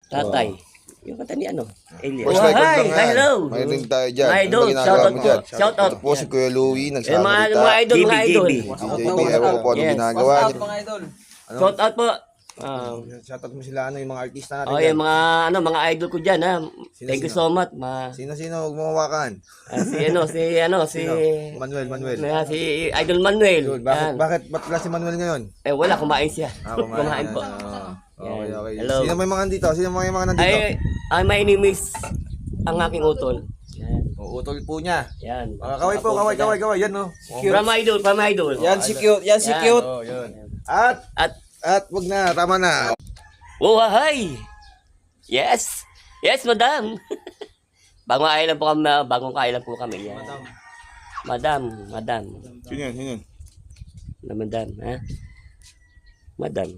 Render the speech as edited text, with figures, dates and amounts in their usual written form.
Tatay. Yung kanta ni ano? Elias. First Oh, record hi! lang yan. Hello! May ring tayo dyan. Mga Ano idol, ba ginagawa shoutout mo po. dyan? Shoutout. Ito po si Kuya Louie, Eh, mga nagsasalita. idol, mga idol. Si JB, ewan ko po anong Yes. ginagawa niya. Mga idol. Shoutout po. Shoutout mo sila, yung mga artista natin Oh, dyan. yung mga idol ko diyan ha. Thank you so much. Sino-sino, huwag mo hawakan. Si Manuel. si Idol Manuel. Yun, Yan. ba't wala si Manuel ngayon? Eh wala, kumain siya. Kumain po. Okay. Hello. Sino may mga nandito? Sino may mga nandito? My name is ang aking utol. Yan. Utol po niya. Yan. Kaway po, kaway. Yan no. From idol. Yan si cute. Yan si cute. Oh, yun. At wag na, tama na. Oh, hi. Yes. Yes, madam. Bagong kailan po kami. Yan. Madam. Sino yan? Na madam, ha? Madam.